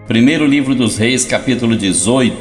Primeiro livro dos Reis, capítulo 18.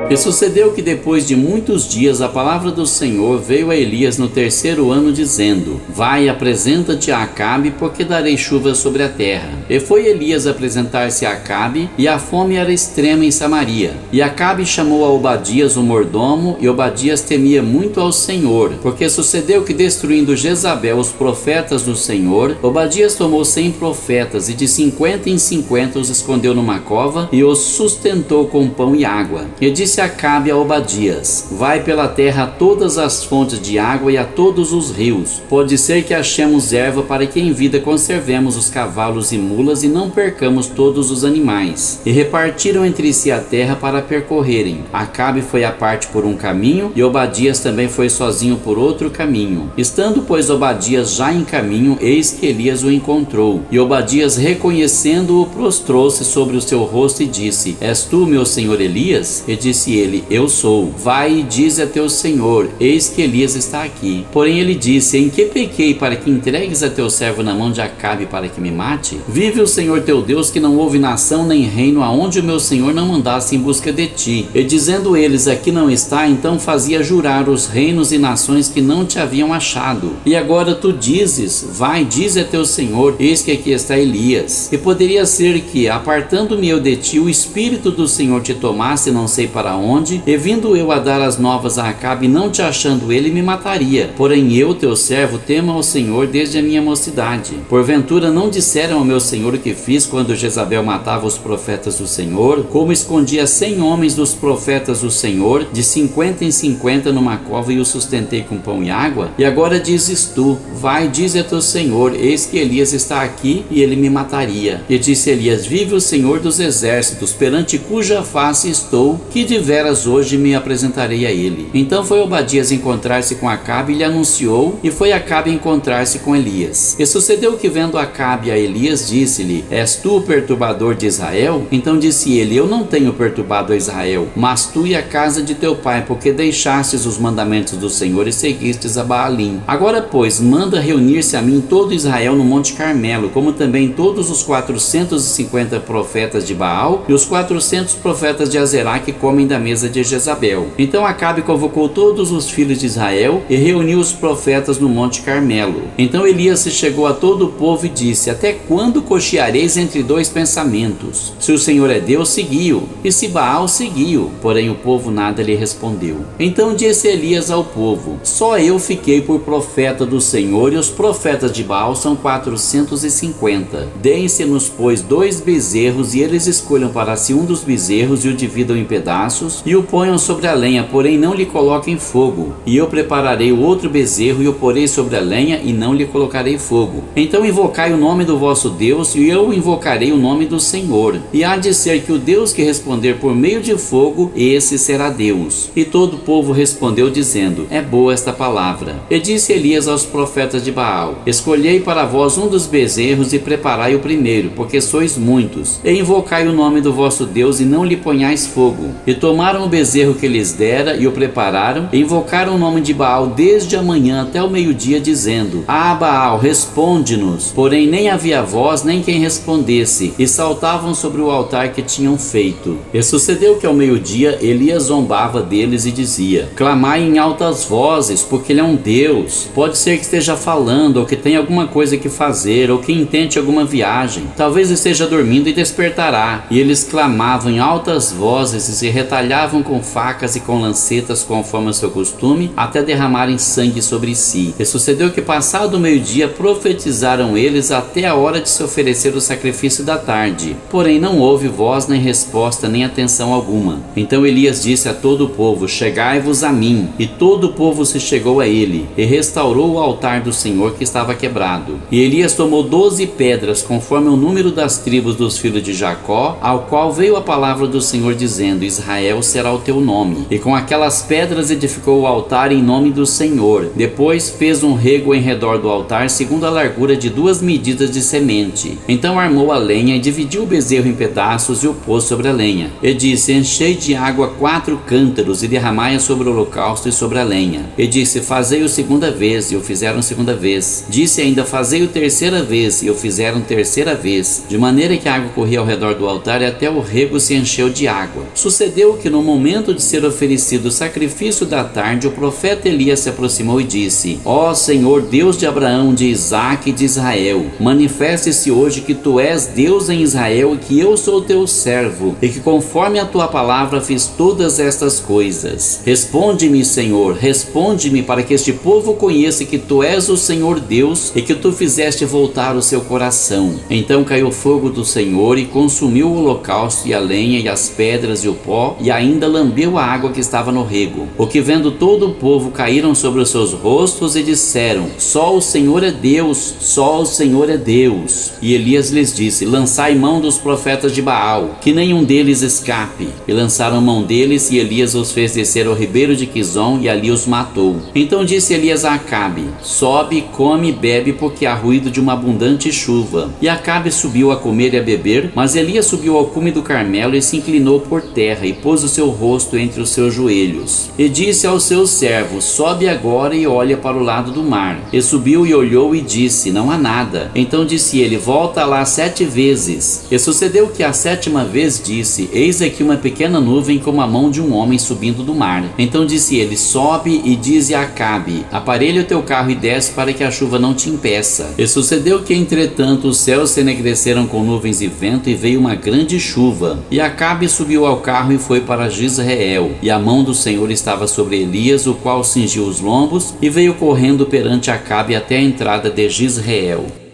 E sucedeu que depois de muitos dias a palavra do Senhor veio a Elias no terceiro ano, dizendo: Vai e apresenta-te a Acabe, porque darei chuva sobre a terra. E foi Elias apresentar-se a Acabe, e a fome era extrema em Samaria. E Acabe chamou a Obadias o mordomo, e Obadias temia muito ao Senhor, porque sucedeu que, destruindo Jezabel os profetas do Senhor, Obadias tomou 100 profetas, e de 50 em 50 os escondeu numa cova, e os sustentou com pão e água. E disse Acabe a Obadias: Vai pela terra a todas as fontes de água e a todos os rios. Pode ser que achemos erva para que em vida conservemos os cavalos e mulas e não percamos todos os animais. E repartiram entre si a terra para percorrerem. Acabe foi à parte por um caminho, e Obadias também foi sozinho por outro caminho. Estando, pois, Obadias já em caminho, eis que Elias o encontrou. E Obadias, reconhecendo-o, prostrou-se sobre o seu rosto e disse: És tu, meu senhor Elias? E disse ele: Eu sou. Vai e dize a teu senhor: Eis que Elias está aqui. Porém ele disse: Em que pequei para que entregues a teu servo na mão de Acabe para que me mate? Vive o Senhor teu Deus, que não houve nação nem reino aonde o meu senhor não mandasse em busca de ti. E dizendo eles: Aqui não está, então fazia jurar os reinos e nações que não te haviam achado. E agora tu dizes: Vai, dize a teu senhor: Eis que aqui está Elias. E poderia ser que, apartando-me eu de ti, o Espírito do Senhor te tomasse, não sei para onde, e vindo eu a dar as novas a Acabe, não te achando ele, me mataria. Porém eu, teu servo, temo ao Senhor desde a minha mocidade. Porventura não disseram ao meu senhor o que fiz quando Jezabel matava os profetas do Senhor, como escondia 100 homens dos profetas do Senhor, de 50 em 50 numa cova, e os sustentei com pão e água? E agora dizes tu: Vai, dize a teu senhor: Eis que Elias está aqui, e ele me mataria. E disse Elias: Vive o Senhor dos exércitos, perante cuja face estou, que deveras hoje me apresentarei a ele. Então foi Obadias encontrar-se com Acabe e lhe anunciou, e foi Acabe encontrar-se com Elias. E sucedeu que, vendo Acabe a Elias, disse-lhe: És tu o perturbador de Israel? Então disse ele: Eu não tenho perturbado a Israel, mas tu e a casa de teu pai, porque deixastes os mandamentos do Senhor e seguistes a Baalim. Agora, pois, manda reunir-se a mim todo Israel no Monte Carmelo, como também todos os 450 profetas de Baal e os 400 profetas de Azerá que comem da mesa de Jezabel. Então Acabe convocou todos os filhos de Israel e reuniu os profetas no Monte Carmelo. Então Elias se chegou a todo o povo e disse: Até quando cocheareis entre dois pensamentos? Se o Senhor é Deus, segui-o, e se Baal, segui-o. Porém o povo nada lhe respondeu. Então disse Elias ao povo: Só eu fiquei por profeta do Senhor, e os profetas de Baal são 450. Deem-se-nos, pois, 2 bezerros, e eles escolham para si um dos bezerros e o dividam em pedaços, e o ponham sobre a lenha, porém não lhe coloquem fogo. E eu prepararei o outro bezerro, e o porei sobre a lenha, e não lhe colocarei fogo. Então invocai o nome do vosso Deus, e eu invocarei o nome do Senhor. E há de ser que o Deus que responder por meio de fogo, esse será Deus. E todo o povo respondeu, dizendo: É boa esta palavra. E disse Elias aos profetas de Baal: Escolhei para vós um dos bezerros, e preparai o primeiro, porque sois muitos. E invocai o nome do vosso Deus, e não lhe ponhais fogo. E tomaram o bezerro que lhes dera, e o prepararam, e invocaram o nome de Baal desde a manhã até o meio-dia, dizendo: Ah, Baal, responde-nos. Porém nem havia voz, nem quem respondesse, e saltavam sobre o altar que tinham feito. E sucedeu que ao meio-dia Elias zombava deles e dizia: Clamai em altas vozes, porque ele é um Deus. Pode ser que esteja falando, ou que tenha alguma coisa que fazer, ou que intente alguma viagem. Talvez esteja dormindo e despertará. E eles clamavam em altas vozes, e se retalhavam com facas e com lancetas, conforme o seu costume, até derramarem sangue sobre si. E sucedeu que, passado o meio-dia, profetizaram eles até a hora de se oferecer o sacrifício da tarde. Porém não houve voz, nem resposta, nem atenção alguma. Então Elias disse a todo o povo: Chegai-vos a mim. E todo o povo se chegou a ele, e restaurou o altar do Senhor que estava quebrado. E Elias tomou 12 pedras, conforme o número das tribos dos filhos de Jacó, ao qual veio a palavra do Senhor, dizendo: Israel Israel será o teu nome. E com aquelas pedras edificou o altar em nome do Senhor. Depois fez um rego em redor do altar, segundo a largura de 2 medidas de semente. Então armou a lenha e dividiu o bezerro em pedaços e o pôs sobre a lenha. E disse: enchei de água 4 cântaros e derramai-a sobre o holocausto e sobre a lenha. E disse: fazei-o segunda vez, e o fizeram segunda vez. Disse ainda: fazei-o terceira vez, e o fizeram terceira vez, de maneira que a água corria ao redor do altar e até o rego se encheu de água. Sucedeu que no momento de ser oferecido o sacrifício da tarde, o profeta Elias se aproximou e disse: ó Senhor, Deus de Abraão, de Isaque e de Israel, manifeste-se hoje que tu és Deus em Israel e que eu sou teu servo, e que conforme a tua palavra fiz todas estas coisas. Responde-me, Senhor, responde-me, para que este povo conheça que tu és o Senhor Deus e que tu fizeste voltar o seu coração. Então caiu o fogo do Senhor e consumiu o holocausto e a lenha e as pedras e o pó, e ainda lambeu a água que estava no rego. O que vendo todo o povo, caíram sobre os seus rostos e disseram: só o Senhor é Deus, só o Senhor é Deus. E Elias lhes disse: lançai mão dos profetas de Baal, que nenhum deles escape. E lançaram mão deles, e Elias os fez descer ao ribeiro de Quizom, e ali os matou. Então disse Elias a Acabe: sobe, come e bebe, porque há ruído de uma abundante chuva. E Acabe subiu a comer e a beber, mas Elias subiu ao cume do Carmelo e se inclinou por terra, e pôs o seu rosto entre os seus joelhos. E disse aos seus servos: sobe agora e olha para o lado do mar. E subiu e olhou e disse: não há nada. Então disse ele: volta lá 7 vezes. E sucedeu que a 7ª vez disse: eis aqui uma pequena nuvem como a mão de um homem subindo do mar. Então disse ele: sobe e dize a Acabe: aparelha o teu carro e desce, para que a chuva não te impeça. E sucedeu que entretanto os céus se enegreceram com nuvens e vento, e veio uma grande chuva. E Acabe subiu ao carro e foi para Jezreel. E a mão do Senhor estava sobre Elias, o qual cingiu os lombos, e veio correndo perante Acabe até a entrada de Jezreel.